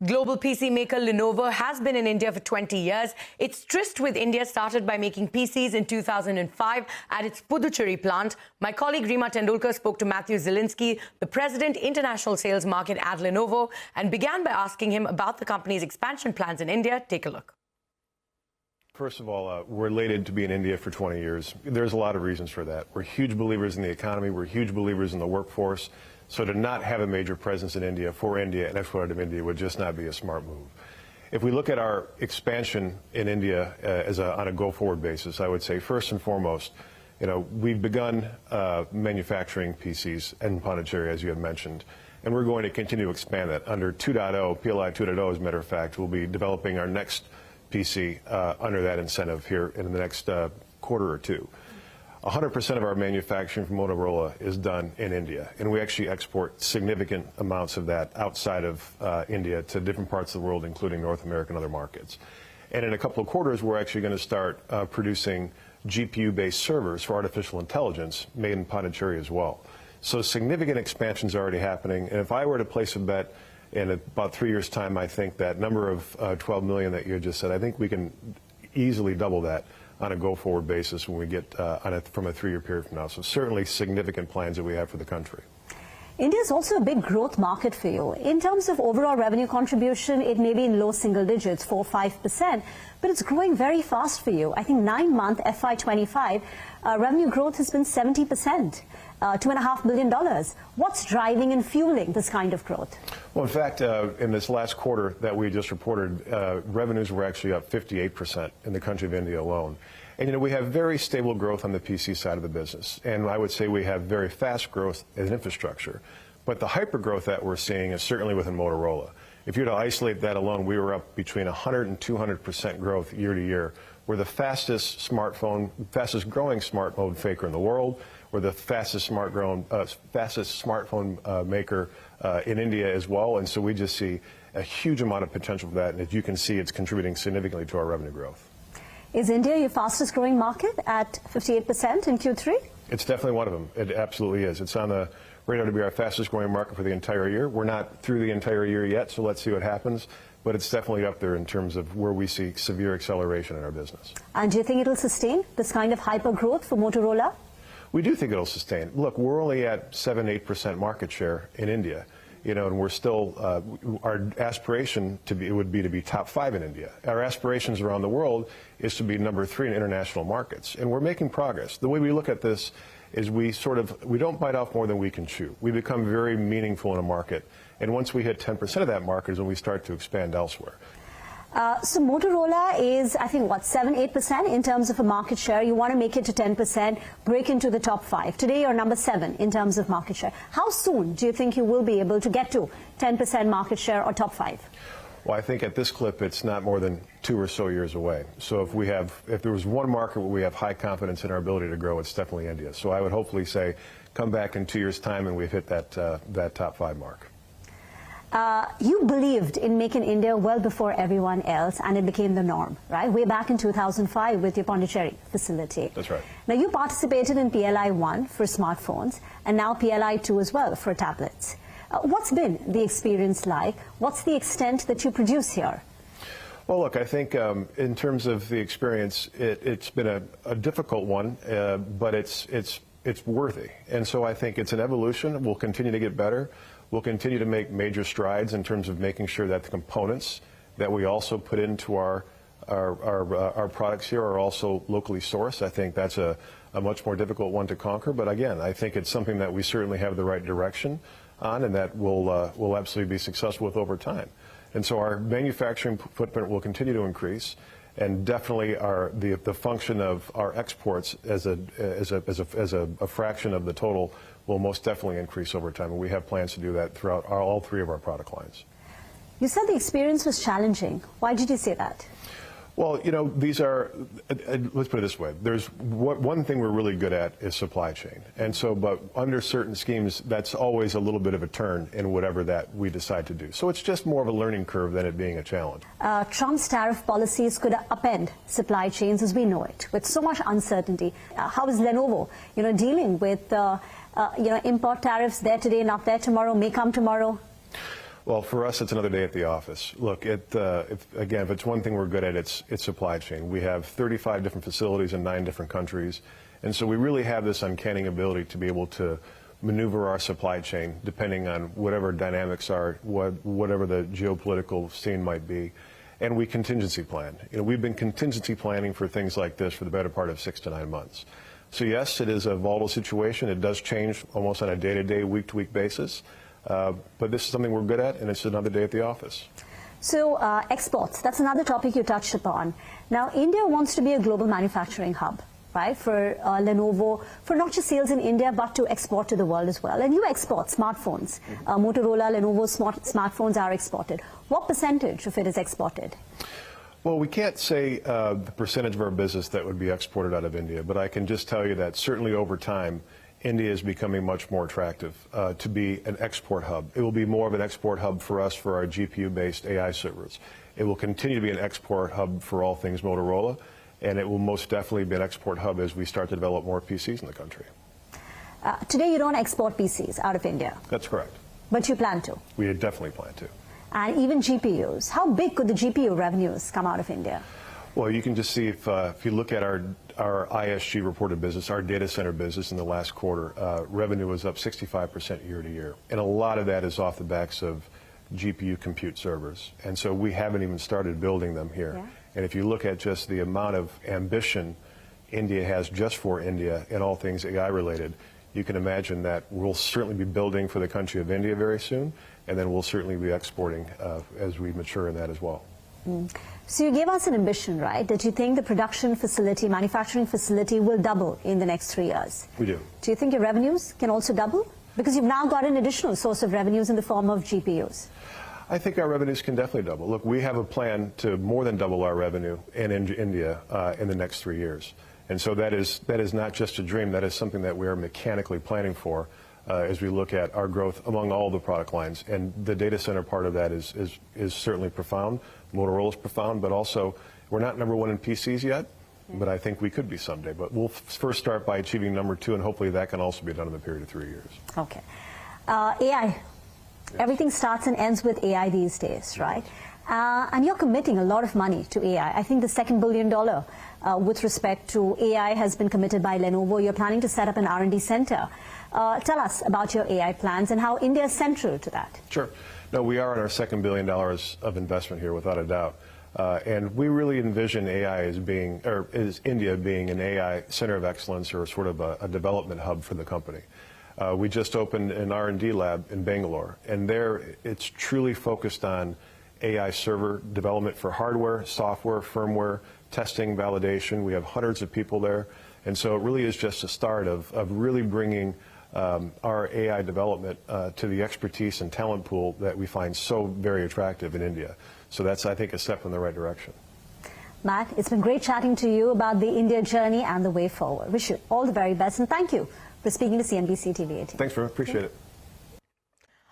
Global PC maker Lenovo has been in India for 20 years. Its tryst with India started by making PCs in 2005 at its Puducherry plant. My colleague Reema Tendulkar spoke to Matthew Zielinski, the president, international sales market at Lenovo, and began by asking him about the company's expansion plans in India. Take a look. First of all, we're elated to be in India for 20 years. There's a lot of reasons for that. We're huge believers in the economy. We're huge believers in the workforce. So to not have a major presence in India, for India, and export out of India would just not be a smart move. If we look at our expansion in India on a go-forward basis, I would say first and foremost, we've begun manufacturing PCs in Puducherry, as you had mentioned, and we're going to continue to expand that. Under 2.0, PLI 2.0, as a matter of fact, we'll be developing our next PC under that incentive here in the next quarter or two. 100% of our manufacturing from Motorola is done in India, and we actually export significant amounts of that outside of India to different parts of the world, including North America and other markets. And in a couple of quarters, we're actually going to start producing GPU-based servers for artificial intelligence made in Puducherry as well. So significant expansions are already happening, and if I were to place a bet in about 3 years' time, I think that number of 12 million that you just said, I think we can easily double that on a go-forward basis when we get from a 3-year period from now. So certainly significant plans that we have for the country. India is also a big growth market for you. In terms of overall revenue contribution, it may be in low single digits, 4-5%, but it's growing very fast for you. I think 9-month FY25 revenue growth has been 70%, $2.5 billion. What's driving and fueling this kind of growth? Well, in fact, in this last quarter that we just reported, revenues were actually up 58% in the country of India alone. And, we have very stable growth on the PC side of the business. And I would say we have very fast growth in infrastructure. But the hyper growth that we're seeing is certainly within Motorola. If you were to isolate that alone, we were up between 100 and 200% growth year to year. We're the fastest growing smartphone faker in the world. We're the fastest smartphone maker in India as well. And so we just see a huge amount of potential for that. And as you can see, it's contributing significantly to our revenue growth. Is India your fastest growing market at 58% in Q3? It's definitely one of them. It absolutely is. It's on the radar to be our fastest growing market for the entire year. We're not through the entire year yet, so let's see what happens. But it's definitely up there in terms of where we see severe acceleration in our business. And do you think it'll sustain this kind of hyper growth for Motorola? We do think it'll sustain. Look, we're only at 7-8% market share in India. And we're still, our aspiration would be to be top 5 in India. Our aspirations around the world is to be number 3 in international markets. And we're making progress. The way we look at this is we don't bite off more than we can chew. We become very meaningful in a market. And once we hit 10% of that market is when we start to expand elsewhere. So Motorola is, I think, what, 7-8% in terms of a market share. You want to make it to 10%, break into the top 5. Today you're number 7 in terms of market share. How soon do you think you will be able to get to 10% market share or top 5? Well, I think at this clip it's not more than 2 or so years away. So if there was one market where we have high confidence in our ability to grow, it's definitely India. So I would hopefully say come back in 2 years' time and we've hit that top 5 mark. You believed in making India well before everyone else, and it became the norm, right? Way back in 2005 with your Puducherry facility. That's right. Now, you participated in PLI 1 for smartphones, and now PLI 2 as well for tablets. What's been the experience like? What's the extent that you produce here? Well, look, I think in terms of the experience, it's been a difficult one, but it's worthy. And so I think it's an evolution. We'll continue to get better. We'll continue to make major strides in terms of making sure that the components that we also put into our products here are also locally sourced. I think that's a much more difficult one to conquer. But again, I think it's something that we certainly have the right direction on and that we'll absolutely be successful with over time. And so our manufacturing footprint will continue to increase. And definitely the function of our exports as a fraction of the total will most definitely increase over time. And we have plans to do that throughout all 3 of our product lines. You said the experience was challenging. Why did you say that? Well, these are, let's put it this way. There's one thing we're really good at is supply chain. And so, but under certain schemes, that's always a little bit of a turn in whatever that we decide to do. So it's just more of a learning curve than it being a challenge. Trump's tariff policies could upend supply chains as we know it, with so much uncertainty. How is Lenovo, dealing with, import tariffs there today, not there tomorrow, may come tomorrow? Well, for us, it's another day at the office. Look, if it's one thing we're good at, it's supply chain. We have 35 different facilities in 9 different countries, and so we really have this uncanny ability to be able to maneuver our supply chain depending on whatever dynamics are, whatever the geopolitical scene might be, and we contingency plan. We've been contingency planning for things like this for the better part of 6 to 9 months. So yes, it is a volatile situation. It does change almost on a day-to-day, week-to-week basis. But this is something we're good at, and it's another day at the office. So exports, that's another topic you touched upon. Now, India wants to be a global manufacturing hub, right, for Lenovo, for not just sales in India, but to export to the world as well. And you export smartphones. Motorola, Lenovo smartphones are exported. What percentage of it is exported? Well, we can't say the percentage of our business that would be exported out of India, but I can just tell you that certainly over time, India is becoming much more attractive to be an export hub. It will be more of an export hub for us for our GPU-based AI servers. It will continue to be an export hub for all things Motorola, and it will most definitely be an export hub as we start to develop more PCs in the country. Today you don't export PCs out of India. That's correct. But you plan to. We definitely plan to. And even GPUs. How big could the GPU revenues come out of India? Well, you can just see if you look at our ISG reported business, our data center business in the last quarter, revenue was up 65% year to year. And a lot of that is off the backs of GPU compute servers. And so we haven't even started building them here. Yeah. And if you look at just the amount of ambition India has just for India and all things AI related, you can imagine that we'll certainly be building for the country of India very soon, and then we'll certainly be exporting as we mature in that as well. So you gave us an ambition, right, that you think the production facility, manufacturing facility will double in the next 3 years. We do. Do you think your revenues can also double? Because you've now got an additional source of revenues in the form of GPUs. I think our revenues can definitely double. Look, we have a plan to more than double our revenue in India in the next 3 years. And so that is not just a dream, that is something that we are mechanically planning for as we look at our growth among all the product lines. And the data center part of that is certainly profound. Motorola is profound, but also we're not number 1 in PCs yet, but I think we could be someday. But we'll first start by achieving number 2, and hopefully that can also be done in the period of 3 years. Okay. AI. Everything starts and ends with AI these days, right? And you're committing a lot of money to AI. I think the second $2 billion with respect to AI has been committed by Lenovo. You're planning to set up an R&D center. Tell us about your AI plans and how India is central to that. Sure. No, we are on our second $2 billion of investment here, without a doubt. And we really envision AI as India being an AI center of excellence, or sort of a development hub for the company. We just opened an R&D lab in Bangalore, and there it's truly focused on AI server development for hardware, software, firmware, testing, validation. We have hundreds of people there, and so it really is just a start of really bringing our AI development to the expertise and talent pool that we find so very attractive in India. So that's, I think, a step in the right direction. Matt, it's been great chatting to you about the India journey and the way forward. Wish you all the very best, and thank you for speaking to CNBC-TV18. Thanks, Reema. Appreciate it.